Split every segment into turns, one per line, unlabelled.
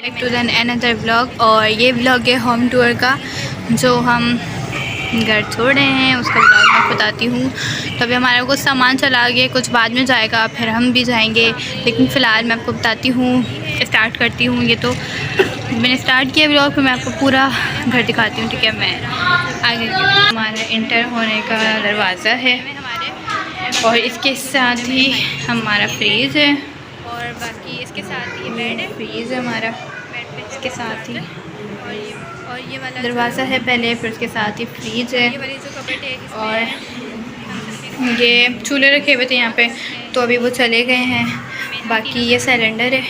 Back to then another vlog. और ये vlog है होम टूर का, जो हम घर छोड़ रहे हैं उसका व्लॉग मैं बताती हूँ। तो अभी हमारा कुछ सामान चला गया, कुछ बाद में जाएगा, फिर हम भी जाएंगे। लेकिन फ़िलहाल मैं आपको बताती हूँ, स्टार्ट करती हूँ। ये तो मैंने स्टार्ट किया व्लॉग, फिर मैं आपको पूरा घर दिखाती हूँ। ठीक है, मैं आगे हमारा इंटर होने का दरवाज़ा है और इसके साथ ही हमारा फ्रीज़ है और बाकी इसके साथ ही बेड है, फ्रीज़ है हमारा बेड पे, इसके साथ ही और ये वाला दरवाज़ा है पहले, फिर उसके साथ ही फ्रीज़ है। ये वाली जो कबर्ड है और ये चूल्हे रखे हुए थे यहाँ पे, तो अभी वो चले गए हैं। बाकी ये सिलेंडर है,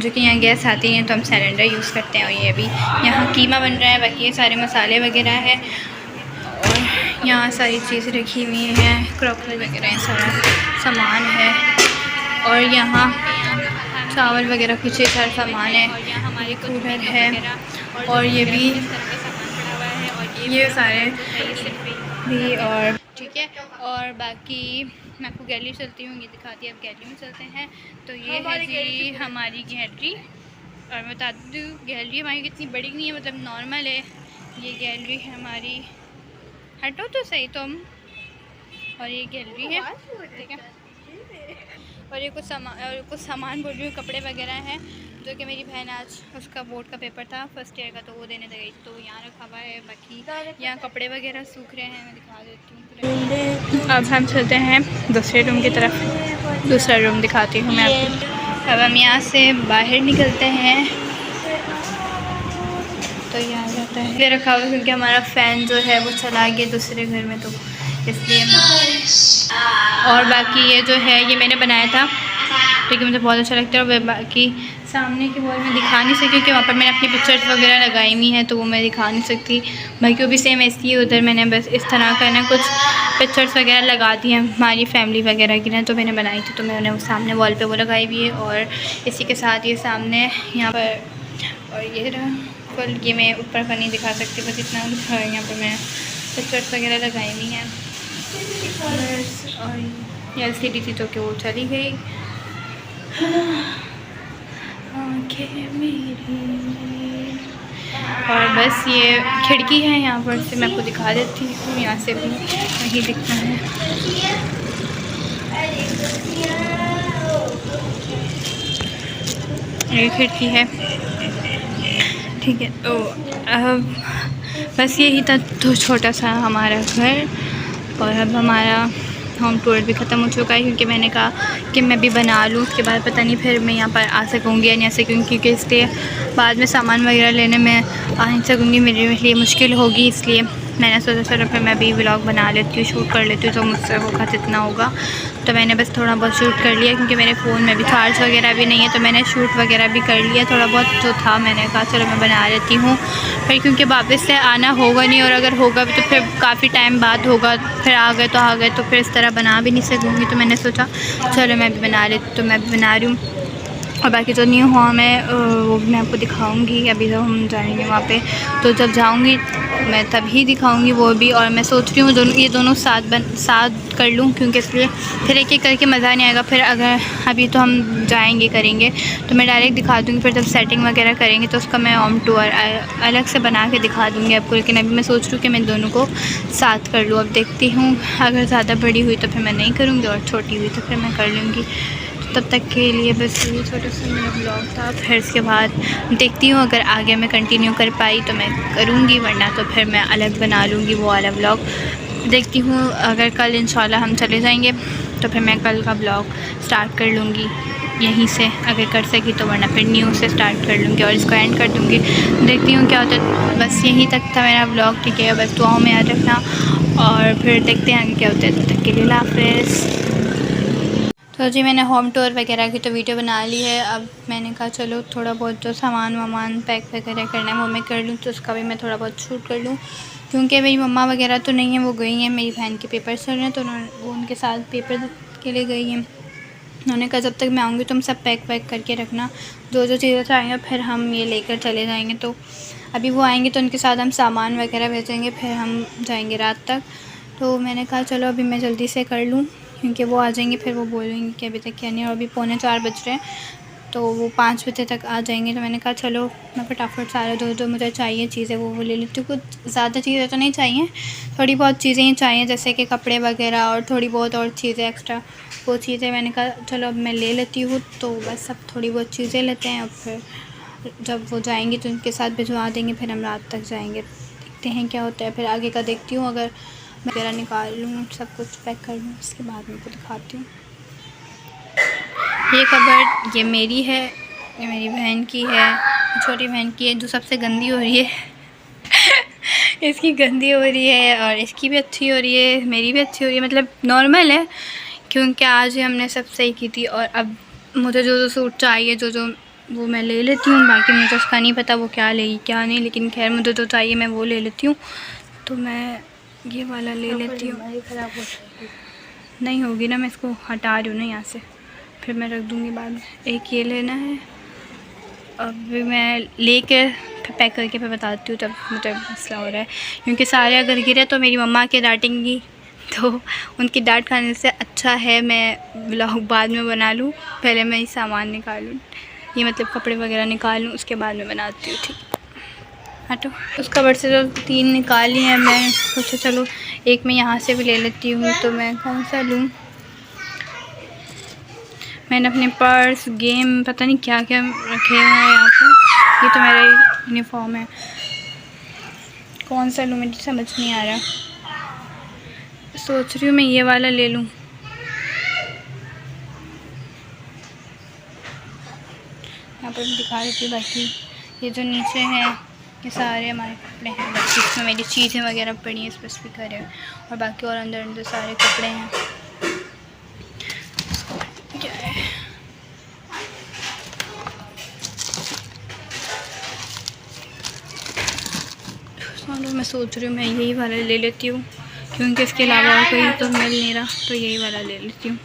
जो कि यहाँ गैस आती हैं तो हम सिलेंडर यूज़ करते हैं। और ये अभी यहाँ कीमा बन रहा है, बाकी ये सारे मसाले वगैरह हैं और यहाँ सारी चीज़ें रखी हुई हैं, क्रॉकरी वगैरह सारा सामान है। और यहाँ चावल वगैरह कुछ सारा सामान है, हमारे कूलर है और ये भी ये सारे भी। और ठीक है, और बाकी मैं आपको गैलरी चलती हूँ, ये दिखाती है। अब गैलरी में चलते हैं। तो ये है जी हमारी गैलरी, और मैं बता दूँ गैलरी हमारी कितनी बड़ी नहीं है, मतलब नॉर्मल है। ये गैलरी है हमारी, हटो तो सही तुम। और ये गैलरी है, ठीक है। और ये कुछ सामान बोल रही हूँ, कपड़े वगैरह हैं, जो कि मेरी बहन आज उसका बोर्ड का पेपर था फर्स्ट ईयर का, तो वो देने गई, तो यहाँ रखा हुआ है। बाकी यहाँ कपड़े वगैरह सूख रहे हैं, मैं दिखा देती हूँ। अब हम चलते हैं दूसरे रूम की तरफ, दूसरा रूम दिखाती हूँ मैं आपको। अब हम यहाँ से बाहर निकलते हैं, तो यहाँ जाता है ये रखा हुआ, क्योंकि हमारा फ़ैन जो है वो चला गया दूसरे घर में, तो इसलिए। और बाकी ये जो है ये मैंने बनाया था, क्योंकि मुझे बहुत अच्छा लगता है। और बाकी सामने की वॉल में दिखा नहीं सकती, क्योंकि वहाँ पर मैंने अपनी पिक्चर्स वगैरह लगाई हुई हैं, तो वो मैं दिखा नहीं सकती। बाकी वो भी सेम ऐसी है, उधर मैंने बस इस तरह का ना कुछ पिक्चर्स वगैरह लगा दी हैं हमारी फैमिली वगैरह की ना, तो मैंने बनाई थी, तो मैंने सामने वॉल पर वो लगाई हुई है। और इसी के साथ ये सामने यहाँ पर, और ये रहा फुल, ये मैं ऊपर का नहीं दिखा सकती, बस इतना दिखा है। यहाँ पर मैं पिक्चर्स वगैरह लगाई हुई हैं। और ये LCD थी तो कि वो चली गई। और बस ये खिड़की है, यहाँ पर से मैं आपको दिखा देती हूँ, यहाँ से भी वही दिखता है। ये खिड़की है, ठीक है। तो अब बस यही था, तो छोटा सा हमारा घर। और अब हमारा होम टूर भी ख़त्म हो चुका है, क्योंकि मैंने कहा कि मैं भी बना लूँ, उसके बाद पता नहीं फिर मैं यहाँ पर आ सकूँगी या नहीं आ सकूँगी, क्योंकि इसलिए बाद में सामान वगैरह लेने में आ नहीं सकूँगी, मेरे लिए मुश्किल होगी। इसलिए मैंने सोचा चलो फिर मैं भी व्लॉग बना लेती हूँ, शूट कर लेती हूँ, तो मुझसे होगा जितना होगा। तो मैंने बस थोड़ा बहुत शूट कर लिया, क्योंकि मेरे फ़ोन में भी चार्ज वगैरह भी नहीं है, तो मैंने शूट वगैरह भी कर लिया थोड़ा बहुत जो था। मैंने कहा चलो मैं बना लेती हूँ फिर, क्योंकि वापस से आना होगा नहीं, और अगर होगा भी तो फिर काफ़ी टाइम बाद होगा, फिर आ गए तो आ गए, तो फिर इस तरह बना भी नहीं सकूँगी। तो मैंने सोचा चलो मैं भी बना लेती, तो मैं भी बना रही हूँ। और बाकी जो न्यू होम है वो भी मैं आपको दिखाऊंगी। अभी तो हम जाएंगे वहाँ पे, तो जब जाऊंगी मैं तभी दिखाऊंगी वो भी। और मैं सोच रही हूँ ये दोनों साथ कर लूँ, क्योंकि इसलिए फिर एक एक करके मज़ा नहीं आएगा। फिर अगर अभी तो हम जाएंगे करेंगे तो मैं डायरेक्ट दिखा दूँगी, फिर जब सेटिंग वगैरह करेंगे तो उसका मैं होम टूर अलग से बना के दिखा दूँगी आपको। लेकिन अभी मैं सोच रही हूँ कि मैं दोनों को साथ कर लूँ। अब देखती हूँ, अगर ज़्यादा बड़ी हुई तो फिर मैं नहीं करूँगी, और छोटी हुई तो फिर मैं कर लूँगी। तब तक के लिए बस ये छोटा सा मेरा ब्लॉग था। फिर इसके बाद देखती हूँ, अगर आगे मैं कंटिन्यू कर पाई तो मैं करूँगी, वरना तो फिर मैं अलग बना लूँगी वो वाला ब्लॉग। देखती हूँ, अगर कल इंशाल्लाह हम चले जाएंगे तो फिर मैं कल का ब्लॉग स्टार्ट कर लूँगी यहीं से, अगर कर सकी तो, वरना फिर न्यू से स्टार्ट कर लूँगी और इसको एंड कर दूँगी। देखती हूँ क्या होता है। बस यहीं तक था मेरा ब्लॉग, ठीक है। बस दुआओं में याद रखना, और फिर देखते हैं आगे क्या होता है। तब तक के लिए अल्लाह हाफ़िज़। तो जी मैंने होम टूर वगैरह की तो वीडियो बना ली है। अब मैंने कहा चलो थोड़ा बहुत जो सामान वामान पैक वगैरह करना है वो मैं कर लूँ, तो उसका भी मैं थोड़ा बहुत शूट कर लूँ, क्योंकि मेरी मम्मा वगैरह तो नहीं है, वो गई हैं, मेरी बहन के पेपर चल रहे हैं, तो वो उनके साथ पेपर के लिए गई हैं। उन्होंने कहा जब तक मैं आऊँगी तुम सब पैक वैक करके रखना, जो जो चीज़ें चाहेंगे फिर हम ये लेकर चले जाएँगे। तो अभी वो आएँगे तो उनके साथ हम सामान वगैरह भेजेंगे, फिर हम जाएँगे रात तक। तो मैंने कहा चलो अभी मैं जल्दी से कर लूँ, क्योंकि वो आ जाएंगे फिर वो बोलेंगे कि अभी तक क्या नहीं। और अभी 3:45 बज रहे हैं, तो वो 5 बजे तक आ जाएंगे। तो मैंने कहा चलो मैं फटाफट सारा जो मुझे चाहिए चीज़ें वो ले लेती हूँ। कुछ ज़्यादा चीज़ें तो नहीं चाहिए, थोड़ी बहुत चीज़ें ही चाहिए, जैसे कि कपड़े वगैरह और थोड़ी बहुत और चीज़ें एक्स्ट्रा, वो चीज़ें मैंने कहा चलो अब मैं ले लेती हूँ। तो बस अब थोड़ी बहुत चीज़ें लेते हैं, और फिर जब वो जाएंगे तो उनके साथ भिजवा देंगे, फिर हम रात तक जाएंगे। देखते हैं क्या होता है, फिर आगे का देखती हूँ। अगर मैं वगैरह निकाल लूँ, सब कुछ पैक कर लूँ, उसके बाद मैं आपको दिखाती हूँ। ये कबर्ड ये मेरी है, ये मेरी बहन की है, छोटी बहन की है जो सबसे गंदी हो रही है इसकी गंदी हो रही है और इसकी भी अच्छी हो रही है, मेरी भी अच्छी हो रही है, मतलब नॉर्मल है क्योंकि आज ही हमने सब सही की थी। और अब मुझे जो सूट चाहिए जो वो मैं ले लेती हूँ, बाकी मुझे उसका नहीं पता वो क्या लेगी क्या नहीं, लेकिन खैर मुझे जो चाहिए मैं वो ले लेती हूँ। तो मैं ये वाला ले लेती हूँ। नहीं होगी ना, मैं इसको हटा रही हूँ ना यहाँ से, फिर मैं रख दूँगी बाद में। एक ये लेना है, अभी मैं लेकर फिर पैक करके फिर बताती हूँ तब मुझे मसला हो रहा है, क्योंकि सारे अगर गिरे तो मेरी मम्मा के डांटेंगी, तो उनकी डांट खाने से अच्छा है मैं व्लॉग बाद में बना लूँ, पहले मैं ये सामान निकालूँ, ये मतलब कपड़े वगैरह निकाल लूँ, उसके बाद में बनाती हूँ। ठीक हटो। उस कबर्ड से जो 3 निकाल ली हैं, मैं सोचा चलो एक मैं यहाँ से भी ले लेती हूँ। तो मैं कौन सा लूँ, मैंने अपने पर्स गेम पता नहीं क्या क्या रखे हुए हैं यहाँ पर। ये तो मेरा यूनिफॉर्म है, कौन सा लूँ मुझे समझ नहीं आ रहा। सोच रही हूँ मैं ये वाला ले लूँ। यहाँ पर मैं दिखा देती हूँ। बाकी ये जो नीचे हैं ये सारे हमारे कपड़े हैं, बाकी इसमें मेरी चीज़ें वगैरह पड़ी हैं, स्पेसिफिकर है, और बाकी और अंदर अंदर सारे कपड़े हैं। क्या है, मैं सोच रही हूँ मैं यही वाला ले लेती हूँ, क्योंकि इसके अलावा और कोई तो मिल नहीं रहा, तो यही वाला ले लेती हूँ।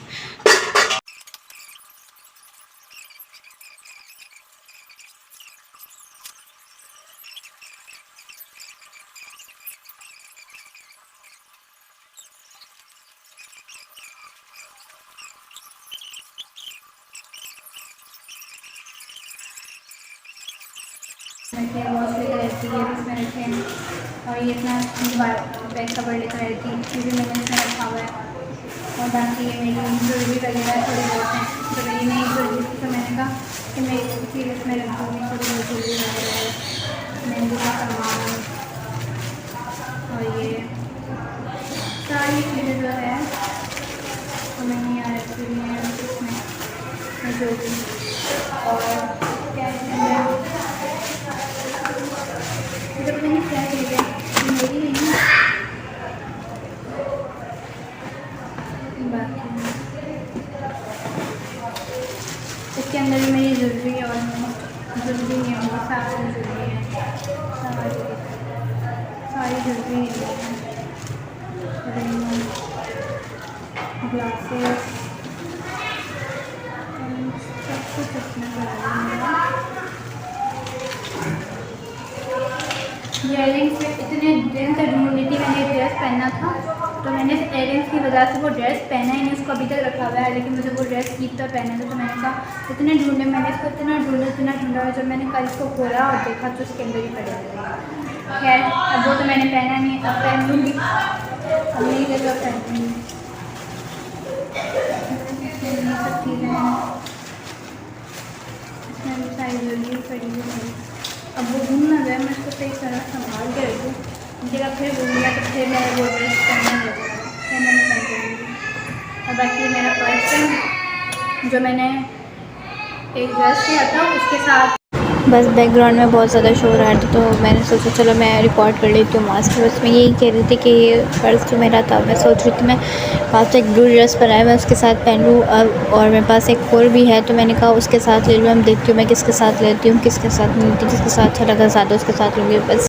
वॉश लेकर रहती है इसमें रखे हैं, और ये इतना बैग कवर लेकर रहती है, ये भी मैंने इसमें रखा हुआ है। और बाकी ये मेरी ज्वेलरी वगैरह थोड़ी बहुत हैं, तो मेरी नई ज्वेलरी थी तो मैंने कहा कि मैं फिर इसमें रख दूँगी थोड़ी बहुत ज्वेलरी वगैरह, मेहंदी का सामान, और ये सारी चीज़ें जो है तो मैंने यहाँ रखी हुई हैं इसमें जो भी। और क्या है जब मैंने क्या किया मेरी नहीं, बाकी इसके अंदर भी मेरी ज्वेलरी है, और ज्वेलरी है वो सारी ज्वेलरी है, सारी ज्वेलरी है, ग्लासेस सब कुछ इसमें करा। इयरिंग्स इतने दिन से ढूंढ रही थी, मैंने ड्रेस पहनना था तो मैंने इयरिंग्स की वजह से वो ड्रेस पहना ही नहीं, उसको अभी तक रखा हुआ है, लेकिन मुझे वो ड्रेस की तरह पहना था। तो मैंने कहा इतने ढूंढे, मैंने इसको इतना ढूंढा, और जब मैंने कल इसको खोला और देखा तो उसके अंदर ही पड़े हुए। खैर अब वो तो मैंने पहना नहीं, अब पहन लूँगी, अब नहीं जगह पहन लूँगी। सब चीज़ें हैं इसमें भी सारी ज्वेलरी पड़ी हुई है। अब वो घूम ना जाए, मैं इसको सही तरह संभाल के रखूँ, जब फिर घूम गया तो फिर मैं वो ड्रेस पहनने लगूँगा, फिर मैंने पहन लूँगी। और बाकी मेरा पर्स है जो मैंने एक ड्रेस किया था उसके साथ। बस बैकग्राउंड में बहुत ज़्यादा शोर आ रहा था, तो मैंने सोचा चलो मैं रिकॉर्ड कर लेती हूँ मास्क। बस मैं यही कह रही थी कि ये पर्स जो मेरा था, मैं सोच रही थी मैं पास एक ब्लू ड्रेस बनाया मैं उसके साथ पहन लूँ, और मेरे पास एक और भी है तो मैंने कहा उसके साथ ले लूँ। हम देखती हूँ मैं किसके साथ लेती हूँ, किसके साथ नहीं लेती, जिसके साथ अच्छा लगा ज़्यादा उसके साथ लूँगी बस।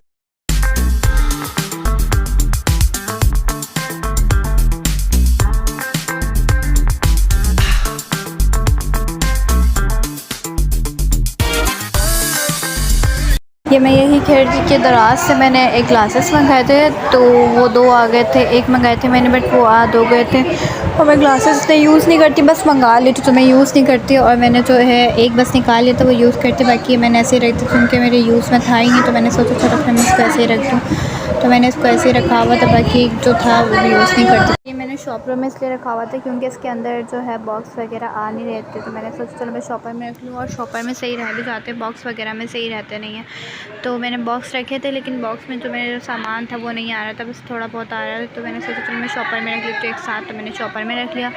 ये मैं यही खिड़की के दराज से मैंने एक ग्लासेस मंगाए थे, तो वो 2 आ गए थे। एक मंगाए थे मैंने बट वो आ 2 गए थे। और मैं ग्लासेस ने यूज़ नहीं करती, बस मंगा लेती तो मैं यूज़ नहीं करती। और मैंने जो है एक बस निकाल लिया तो वो यूज़ करती, बाकी मैंने ऐसे ही रख दी क्योंकि मेरे यूज़ में था ही नहीं। तो मैंने सोचा चलो फिर मैं इसको ऐसे ही रख दूँ, तो मैंने इसको ऐसे ही रखा हुआ था, बाकी जो था वो भी यूज़ नहीं करती। ये मैंने शॉपर में इसलिए रखा हुआ था क्योंकि इसके अंदर जो है बॉक्स वगैरह आ नहीं रहते, तो मैंने सोचा चलो मैं शॉपर में रख लूँ। और शॉपर में सही रह भी जाते, बॉक्स वगैरह में सही रहते नहीं हैं। तो मैंने बॉक्स रखे थे, लेकिन बॉक्स में जो मेरा सामान था वो नहीं आ रहा था, बस थोड़ा बहुत आ रहा था। तो मैंने सोचा चलो मैं शॉपर में रख लेती हूँ एक साथ, तो मैंने शॉपर में रख लिया।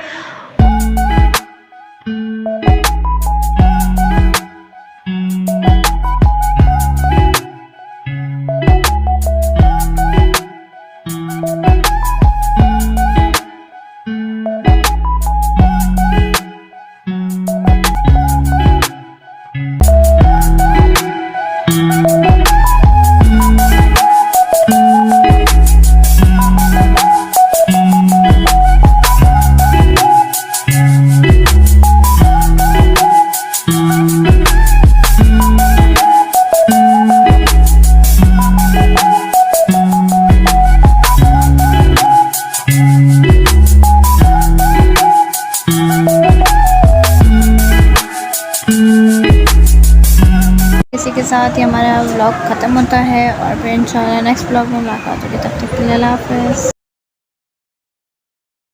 इसी के साथ ही हमारा व्लॉग ख़त्म होता है और फिर इंशाल्लाह नेक्स्ट व्लॉग में मुलाकात होगी। तब तक के लिए अल्लाह हाफ़िज़।